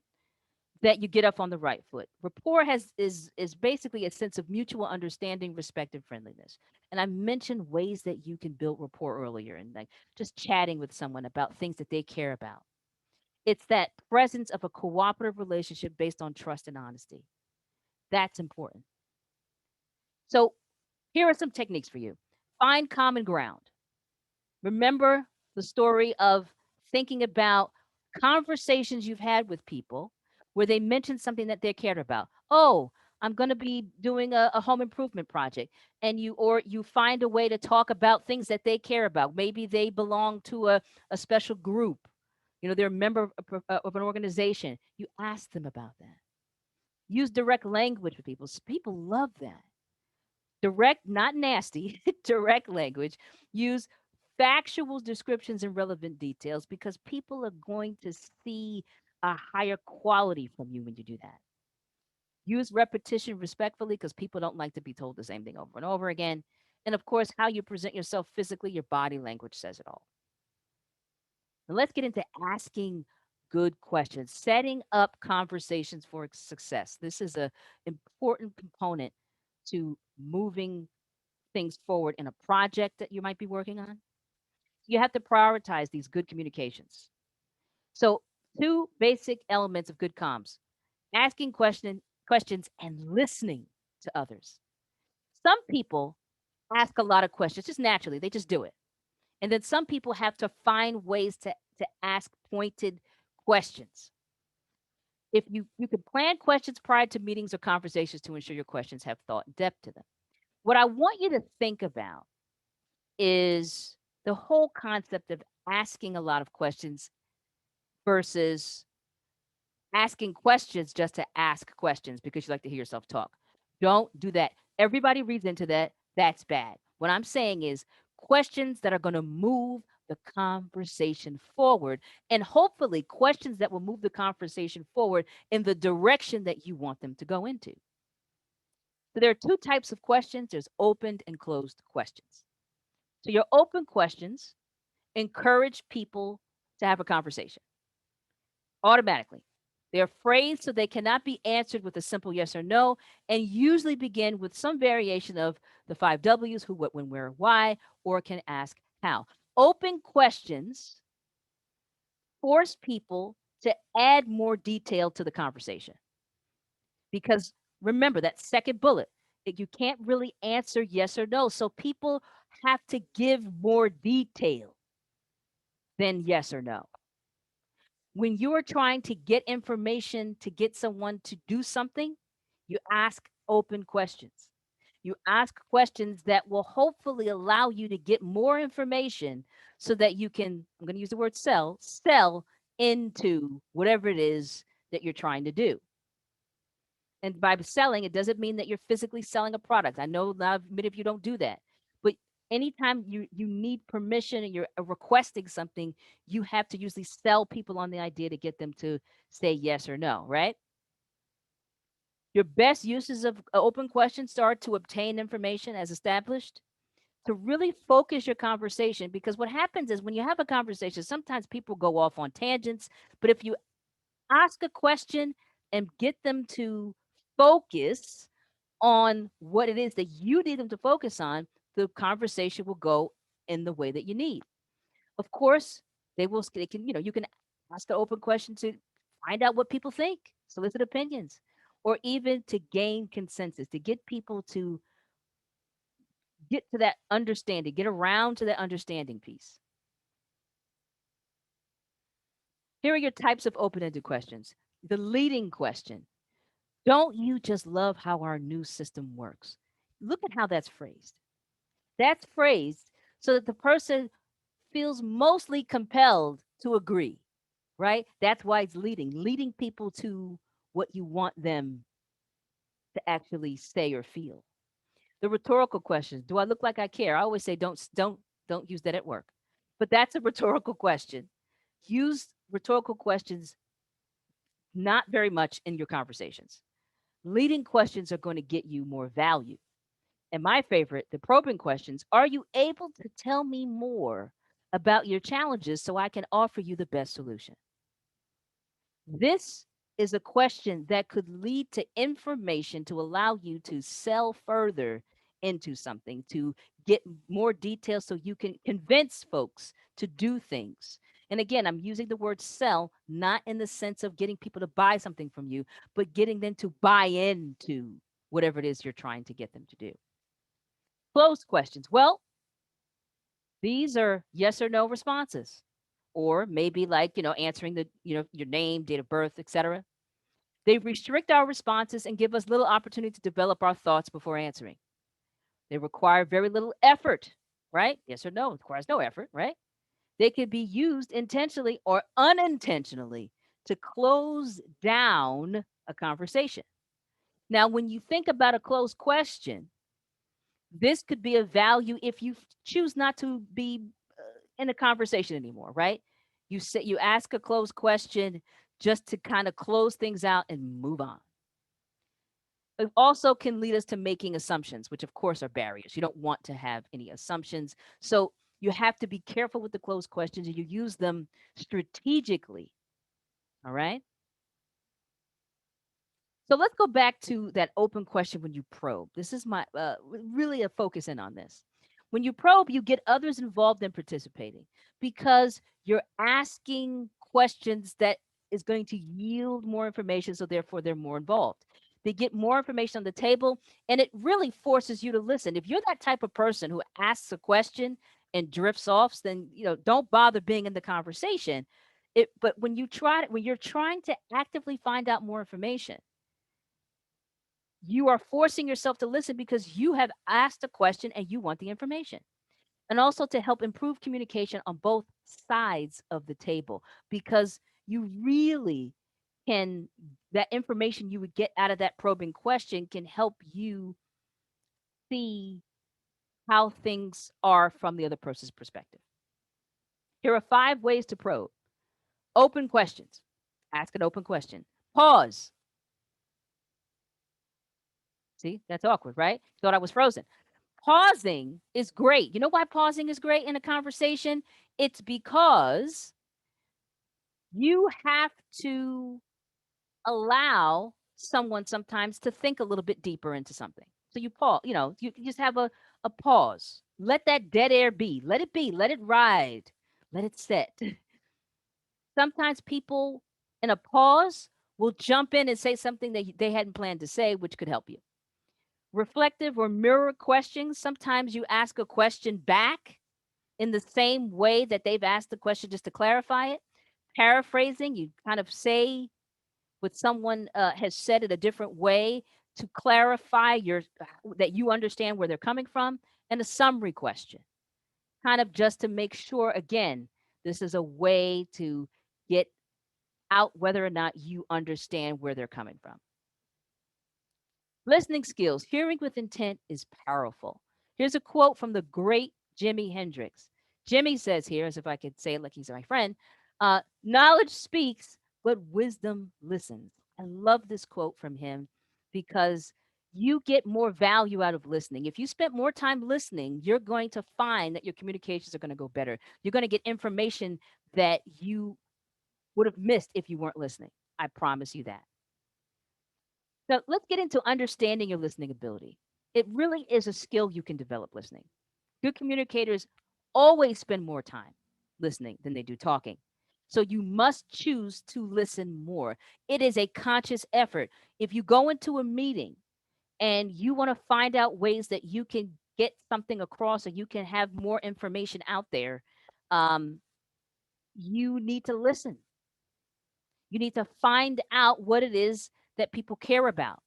that you get up on the right foot. Rapport is basically a sense of mutual understanding, respect, and friendliness. And I mentioned ways that you can build rapport earlier and like just chatting with someone about things that they care about. It's that presence of a cooperative relationship based on trust and honesty. That's important. So here are some techniques for you. Find common ground. Remember the story of thinking about conversations you've had with people where they mentioned something that they cared about. Oh, I'm going to be doing a home improvement project, and you find a way to talk about things that they care about. Maybe they belong to a special group. They're a member of an organization. You ask them about that. Use direct language with people. People love that. Direct, not nasty, direct language. Use factual descriptions and relevant details because people are going to see a higher quality from you when you do that. Use repetition respectfully because people don't like to be told the same thing over and over again. And of course, how you present yourself physically, your body language says it all. Now let's get into asking good questions, setting up conversations for success. This is a important component to moving things forward in a project that you might be working on. You have to prioritize these good communications. So, two basic elements of good comms: asking questions and listening to others. Some people ask a lot of questions just naturally, they just do it. And then some people have to find ways to ask pointed questions. If you can plan questions prior to meetings or conversations to ensure your questions have thought and depth to them. What I want you to think about is the whole concept of asking a lot of questions versus asking questions just to ask questions because you like to hear yourself talk. Don't do that. Everybody reads into that. That's bad. What I'm saying is questions that are going to move the conversation forward, and hopefully questions that will move the conversation forward in the direction that you want them to go into. So there are two types of questions: there's opened and closed questions. So your open questions encourage people to have a conversation automatically. They're phrased so they cannot be answered with a simple yes or no, and usually begin with some variation of the five W's: who, what, when, where, why, or can ask how. Open questions force people to add more detail to the conversation because remember that second bullet, you can't really answer yes or no. So people have to give more detail than yes or no. When you are trying to get information to get someone to do something, you ask open questions. You ask questions that will hopefully allow you to get more information so that you can, I'm going to use the word sell into whatever it is that you're trying to do. And by selling, it doesn't mean that you're physically selling a product. I know many of you don't do that. But anytime you need permission and you're requesting something, you have to usually sell people on the idea to get them to say yes or no, right? Your best uses of open questions are to obtain information as established, to really focus your conversation. Because what happens is when you have a conversation, sometimes people go off on tangents. But if you ask a question and get them to focus on what it is that you need them to focus on, the conversation will go in the way that you need. Of course, they can, you can ask the open question to find out what people think, solicit opinions, or even to gain consensus, to get people to get to that understanding, get around to that understanding piece. Here are your types of open-ended questions. The leading question: don't you just love how our new system works? Look at how that's phrased. That's phrased so that the person feels mostly compelled to agree, right? That's why it's leading people to what you want them to actually say or feel. The rhetorical questions: do I look like I care? I always say don't use that at work. But that's a rhetorical question. Use rhetorical questions not very much in your conversations. Leading questions are going to get you more value. And my favorite, the probing questions: are you able to tell me more about your challenges so I can offer you the best solution? This is a question that could lead to information to allow you to sell further into something, to get more details so you can convince folks to do things. And again, I'm using the word sell not in the sense of getting people to buy something from you, but getting them to buy into whatever it is you're trying to get them to do. Closed questions: well, these are yes or no responses, or maybe like, answering your name, date of birth, etc. They restrict our responses and give us little opportunity to develop our thoughts before answering. They require very little effort, right? Yes or no requires no effort, right? They can be used intentionally or unintentionally to close down a conversation. Now, when you think about a closed question, this could be of value if you choose not to be in a conversation anymore, right? You ask a closed question just to kind of close things out and move on. It also can lead us to making assumptions, which of course are barriers. You don't want to have any assumptions. So you have to be careful with the closed questions and you use them strategically All right. So let's go back to that open question when you probe. This is my really a focus in on this. When you probe, you get others involved in participating because you're asking questions that is going to yield more information. So therefore, they're more involved. They get more information on the table, and it really forces you to listen. If you're that type of person who asks a question and drifts off, then don't bother being in the conversation. But when you're trying to actively find out more information, you are forcing yourself to listen because you have asked a question and you want the information. And also to help improve communication on both sides of the table because you really can, that information you would get out of that probing question can help you see how things are from the other person's perspective. Here are 5 ways to probe. Open questions. Ask an open question. Pause. See, that's awkward, right? Thought I was frozen. Pausing is great. You know why pausing is great in a conversation? It's because you have to allow someone sometimes to think a little bit deeper into something. So you pause, you just have a pause. Let that dead air be. Let it be. Let it ride. Let it set. Sometimes people in a pause will jump in and say something that they hadn't planned to say, which could help you. Reflective or mirror questions. Sometimes you ask a question back in the same way that they've asked the question just to clarify it. Paraphrasing, you kind of say what someone has said it a different way to clarify that you understand where they're coming from. And a summary question, kind of just to make sure, again, this is a way to get out whether or not you understand where they're coming from. Listening skills. Hearing with intent is powerful. Here's a quote from the great Jimi Hendrix. Jimmy says here, as if I could say it like he's my friend, knowledge speaks, but wisdom listens. I love this quote from him because you get more value out of listening. If you spend more time listening, you're going to find that your communications are going to go better. You're going to get information that you would have missed if you weren't listening. I promise you that. So let's get into understanding your listening ability. It really is a skill you can develop listening. Good communicators always spend more time listening than they do talking. So you must choose to listen more. It is a conscious effort. If you go into a meeting and you want to find out ways that you can get something across or you can have more information out there, um, you need to listen. You need to find out what it is that people care about.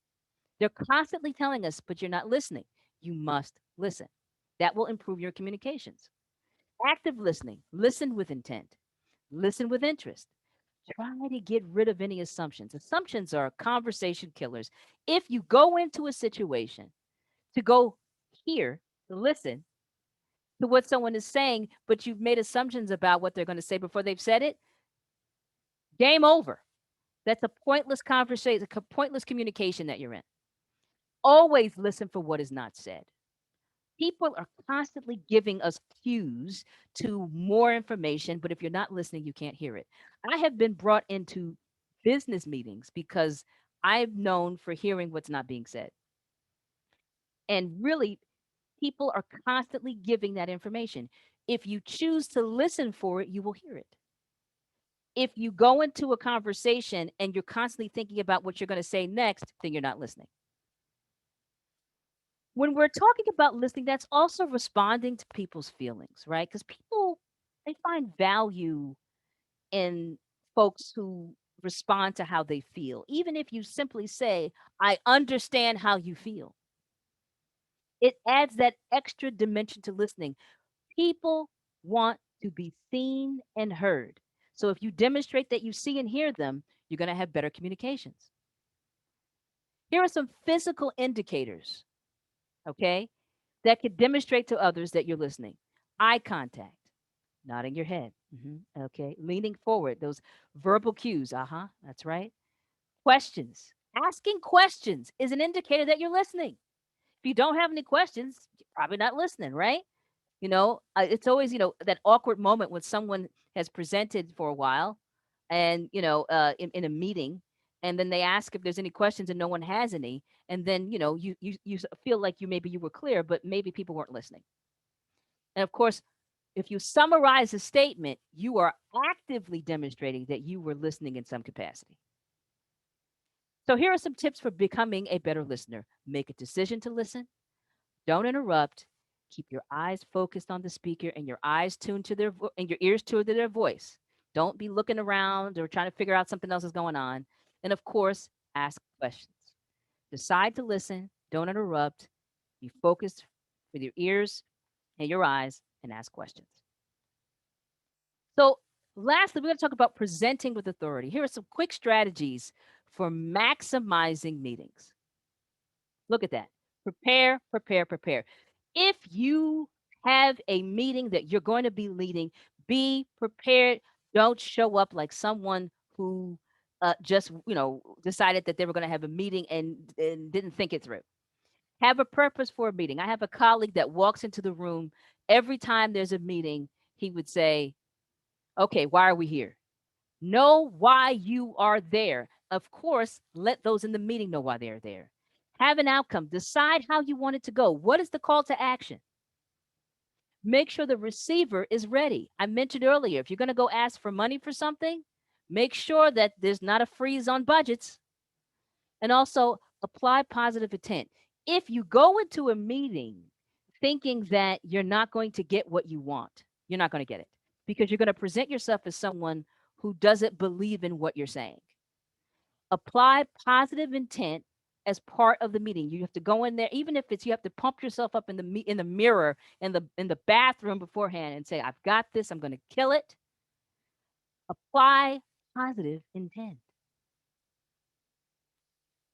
They're constantly telling us, but you're not listening. You must listen. That will improve your communications. Active listening, listen with intent, listen with interest. Try to get rid of any assumptions. Assumptions are conversation killers. If you go into a situation to go hear, to listen to what someone is saying, but you've made assumptions about what they're going to say before they've said it, game over. That's a pointless conversation, a pointless communication that you're in. Always listen for what is not said. People are constantly giving us cues to more information, but if you're not listening, you can't hear it. I have been brought into business meetings because I'm known for hearing what's not being said. And really, people are constantly giving that information. If you choose to listen for it, you will hear it. If you go into a conversation and you're constantly thinking about what you're going to say next, then you're not listening. When we're talking about listening, that's also responding to people's feelings, right? Because people, they find value in folks who respond to how they feel. Even if you simply say, I understand how you feel, it adds that extra dimension to listening. People want to be seen and heard. So if you demonstrate that you see and hear them, you're going to have better communications. Here are some physical indicators, okay, that could demonstrate to others that you're listening. Eye contact, nodding your head. Okay. Leaning forward, those verbal cues. That's right. Questions. Asking questions is an indicator that you're listening. If you don't have any questions, you're probably not listening, right? It's always, that awkward moment when someone has presented for a while. and in a meeting, and then they ask if there's any questions and no one has any, and then feel like maybe you were clear, but maybe people weren't listening. And of course, if you summarize a statement, you are actively demonstrating that you were listening in some capacity. So here are some tips for becoming a better listener. Make a decision to listen. Don't interrupt. Keep your eyes focused on the speaker and your eyes tuned to and your ears tuned to their voice. Don't be looking around or trying to figure out something else is going on. And of course, ask questions. Decide to listen. Don't interrupt. Be focused with your ears and your eyes and ask questions. So, lastly, we're going to talk about presenting with authority. Here are some quick strategies for maximizing meetings. Look at that. Prepare, prepare, prepare. If you have a meeting that you're going to be leading, be prepared. Don't show up like someone who just decided that they were going to have a meeting and didn't think it through. Have a purpose for a meeting. I have a colleague that walks into the room every time there's a meeting. He would say, "Okay, why are we here?" Know why you are there. Of course, let those in the meeting know why they're there. Have an outcome. Decide how you want it to go. What is the call to action? Make sure the receiver is ready. I mentioned earlier, if you're going to go ask for money for something, make sure that there's not a freeze on budgets. And also apply positive intent. If you go into a meeting thinking that you're not going to get what you want, you're not going to get it because you're going to present yourself as someone who doesn't believe in what you're saying. Apply positive intent as part of the meeting. You have to go in there, even if it's you have to pump yourself up in the mirror in the bathroom beforehand and say, "I've got this. I'm going to kill it." Apply positive intent.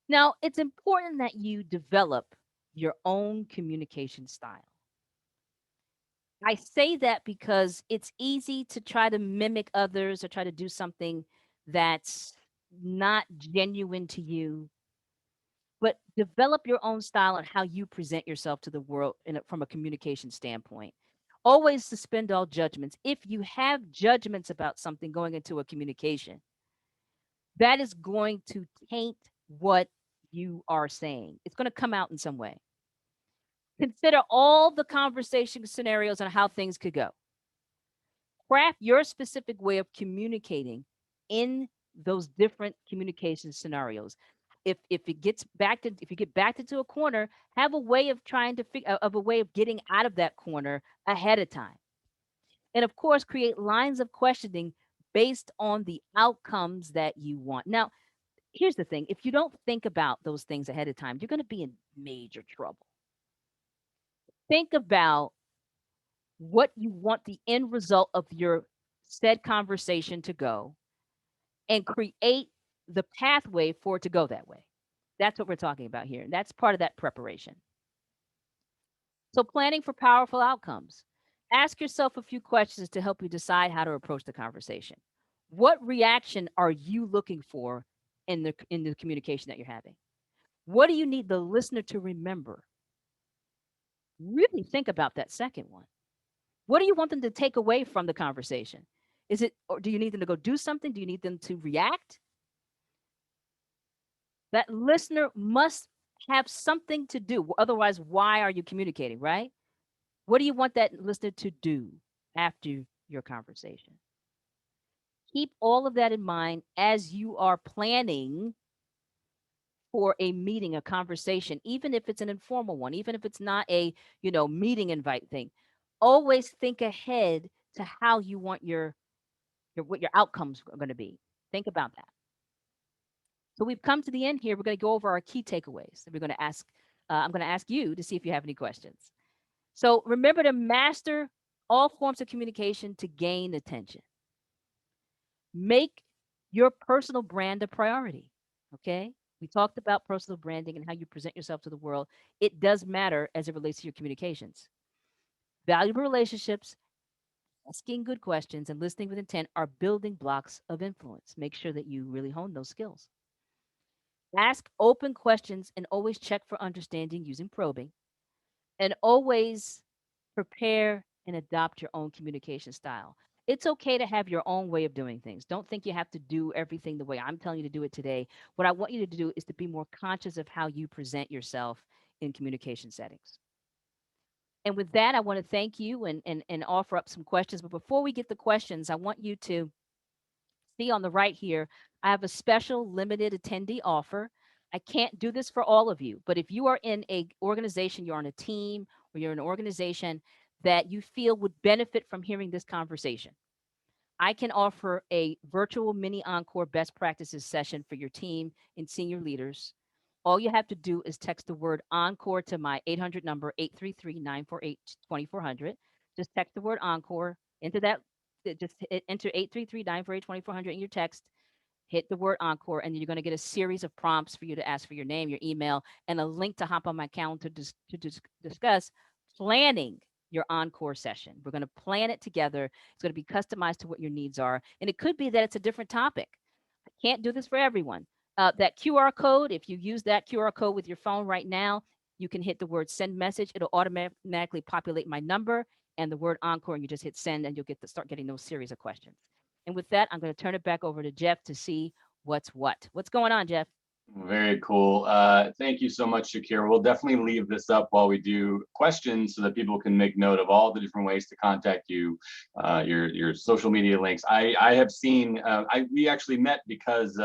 Now, it's important that you develop your own communication style. I say that because it's easy to try to mimic others or try to do something that's not genuine to you, but develop your own style on how you present yourself to the world from a communication standpoint. Always suspend all judgments. If you have judgments about something going into a communication, that is going to taint what you are saying. It's going to come out in some way. Consider all the conversation scenarios on how things could go. Craft your specific way of communicating in those different communication scenarios. If it gets back to if you get backed into a corner, have a way of trying to figure of a way of getting out of that corner ahead of time. And of course, create lines of questioning based on the outcomes that you want. Now, here's the thing, if you don't think about those things ahead of time, you're going to be in major trouble. Think about what you want the end result of your said conversation to go and create the pathway for it to go that way. That's what we're talking about here. And that's part of that preparation. So, planning for powerful outcomes. Ask yourself a few questions to help you decide how to approach the conversation. What reaction are you looking for in the communication that you're having? What do you need the listener to remember? Really think about that second one. What do you want them to take away from the conversation? Is it, or do you need them to go do something? Do you need them to react? That listener must have something to do. Otherwise, why are you communicating, right? What do you want that listener to do after your conversation? Keep all of that in mind as you are planning for a meeting, a conversation, even if it's an informal one, even if it's not a, meeting invite thing. Always think ahead to how you want your what your outcomes are going to be. Think about that. So we've come to the end here. We're going to go over our key takeaways. We're going to ask. I'm going to ask you to see if you have any questions. So remember to master all forms of communication to gain attention. Make your personal brand a priority. Okay. We talked about personal branding and how you present yourself to the world. It does matter as it relates to your communications. Valuable relationships, asking good questions, and listening with intent are building blocks of influence. Make sure that you really hone those skills. Ask open questions and always check for understanding using probing. And always prepare and adopt your own communication style. It's okay to have your own way of doing things. Don't think you have to do everything the way I'm telling you to do it today. What I want you to do is to be more conscious of how you present yourself in communication settings. And with that, I want to thank you and offer up some questions. But before we get the questions, I want you to see on the right here, I have a special limited attendee offer. I can't do this for all of you, but if you are in a organization, you're on a team, or you're in an organization that you feel would benefit from hearing this conversation, I can offer a virtual mini encore best practices session for your team and senior leaders. All you have to do is text the word encore to my 800 number, 833-948-2400. Just text the word encore into that. Just enter 833-948-2400 in your text, hit the word encore, and you're going to get a series of prompts for you to ask for your name, your email, and a link to hop on my calendar to discuss planning your encore session. We're going to plan it together. It's going to be customized to what your needs are. And it could be that it's a different topic. I can't do this for everyone. That QR code, if you use that QR code with your phone right now, you can hit the word send message. It'll automatically populate my number and the word encore, and you just hit send, and you'll get to start getting those series of questions. And with that, I'm going to turn it back over to Jeff to see what's what. What's going on, Jeff? Very cool. Thank you so much, Shakira. We'll definitely leave this up while we do questions so that people can make note of all the different ways to contact you, your social media links. I have seen, we actually met because,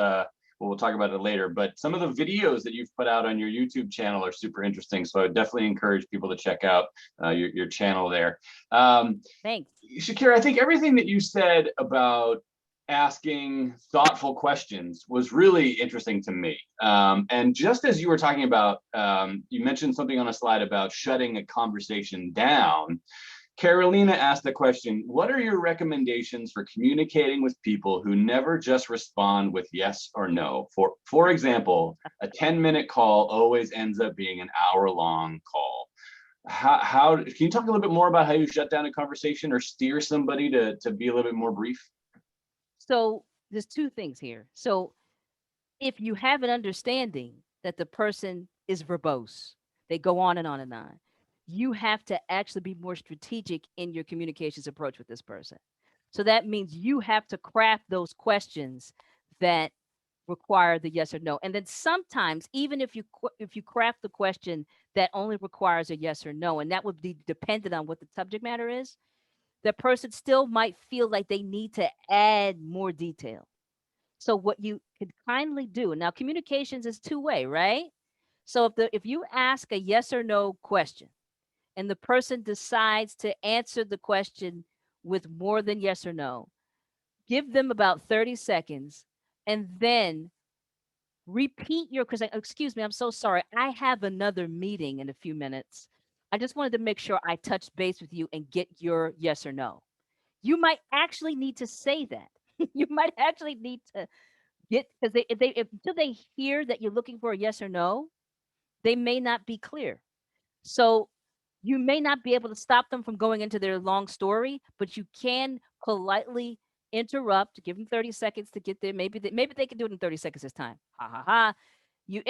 well, we'll talk about it later, but some of the videos that you've put out on your YouTube channel are super interesting. So I would definitely encourage people to check out your channel there. Thanks. Shakira, I think everything that you said about asking thoughtful questions was really interesting to me. And just as you were talking about, you mentioned something on a slide about shutting a conversation down. Carolina asked the question, what are your recommendations for communicating with people who never just respond with yes or no? For example, a 10-minute call always ends up being an hour-long call. How can you talk a little bit more about how you shut down a conversation or steer somebody to be a little bit more brief? So there's two things here. So if you have an understanding that the person is verbose, they go on and on and on, you have to actually be more strategic in your communications approach with this person. So that means you have to craft those questions that require the yes or no. And then sometimes, even if you craft the question that only requires a yes or no, and that would be dependent on what the subject matter is, the person still might feel like they need to add more detail. So what you could kindly do now, communications is two-way, right? So if you ask a yes or no question and the person decides to answer the question with more than yes or no, give them about 30 seconds and then repeat your question. Excuse me, I'm so sorry. I have another meeting in a few minutes. I just wanted to make sure I touch base with you and get your yes or no. You might actually need to say that. You might actually need to get, because if until they hear that you're looking for a yes or no, they may not be clear. So you may not be able to stop them from going into their long story, but you can politely interrupt, give them 30 seconds to get there. Maybe they can do it in 30 seconds this time. Ha ha ha. You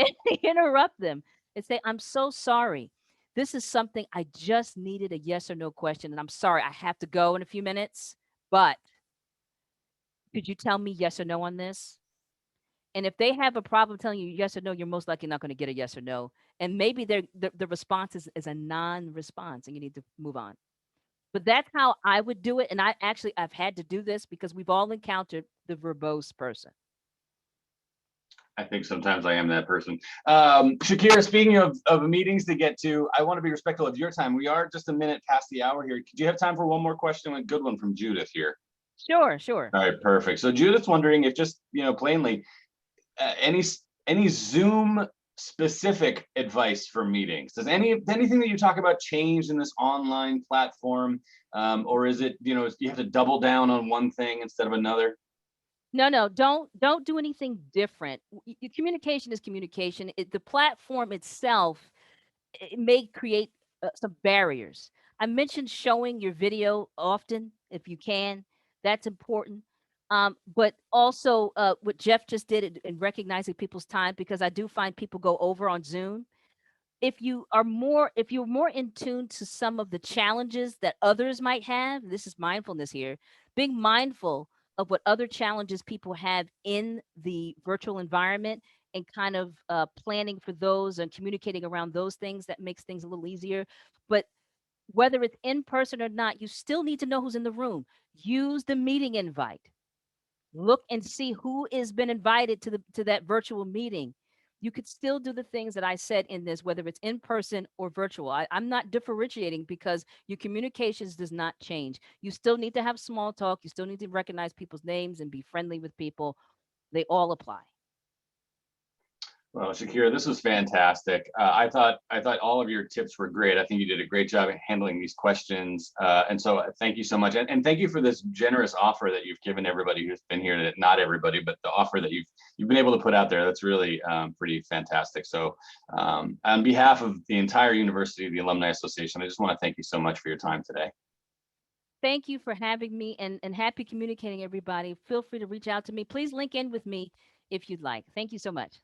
interrupt them and say, I'm so sorry. This is something I just needed a yes or no question. And I'm sorry, I have to go in a few minutes, but could you tell me yes or no on this? And if they have a problem telling you yes or no, you're most likely not going to get a yes or no. And maybe the response is a non-response and you need to move on. But that's how I would do it. And I've had to do this because we've all encountered the verbose person. I think sometimes I am that person. Shakira, speaking of meetings to get to, I want to be respectful of your time. We are just a minute past the hour here. Do you have time for one more question? A good one from Judith here. Sure, sure. All right, perfect. So Judith's wondering if just, plainly, any Zoom specific advice for meetings? Does anything that you talk about change in this online platform? Or is it, you have to double down on one thing instead of another? No, don't do anything different. Communication is communication. The platform itself, it may create some barriers. I mentioned showing your video often if you can. That's important. But also what Jeff just did in recognizing people's time, because I do find people go over on Zoom. If you're more in tune to some of the challenges that others might have, this is mindfulness here, being mindful of what other challenges people have in the virtual environment and kind of planning for those and communicating around those things that makes things a little easier. But whether it's in person or not, you still need to know who's in the room. Use the meeting invite. Look and see who has been invited to that virtual meeting. You could still do the things that I said in this, whether it's in person or virtual. I'm not differentiating because your communications does not change. You still need to have small talk. You still need to recognize people's names and be friendly with people. They all apply. Well, Shakira, this was fantastic. I thought all of your tips were great. I think you did a great job at handling these questions. And so thank you so much. And thank you for this generous offer that you've given everybody who's been here. Not everybody, but the offer that you've been able to put out there. That's really pretty fantastic. So on behalf of the entire University, the Alumni Association, I just want to thank you so much for your time today. Thank you for having me and happy communicating, everybody. Feel free to reach out to me. Please link in with me if you'd like. Thank you so much.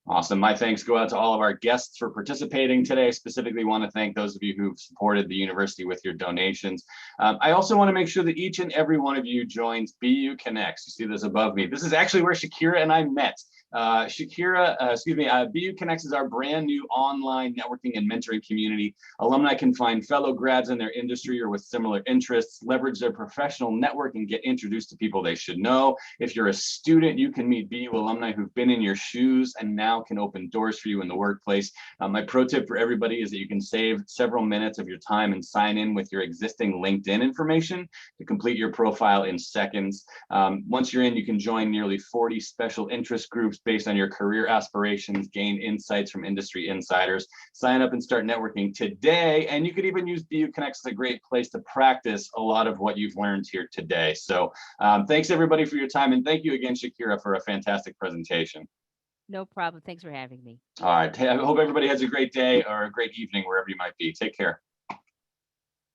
Awesome. My thanks go out to all of our guests for participating today. Specifically want to thank those of you who've supported the university with your donations. I also want to make sure that each and every one of you joins BU Connects. You see this above me. This is actually where Shakira and I met. BU Connects is our brand new online networking and mentoring community. Alumni can find fellow grads in their industry or with similar interests, leverage their professional network, and get introduced to people they should know. If you're a student, you can meet BU alumni who've been in your shoes and now can open doors for you in the workplace. My pro tip for everybody is that you can save several minutes of your time and sign in with your existing LinkedIn information to complete your profile in seconds. Once you're in, you can join nearly 40 special interest groups based on your career aspirations, gain insights from industry insiders, sign up and start networking today. And you could even use BU Connects as a great place to practice a lot of what you've learned here today. So thanks everybody for your time. And thank you again, Shakira, for a fantastic presentation. No problem. Thanks for having me. All right. I hope everybody has a great day or a great evening wherever you might be. Take care.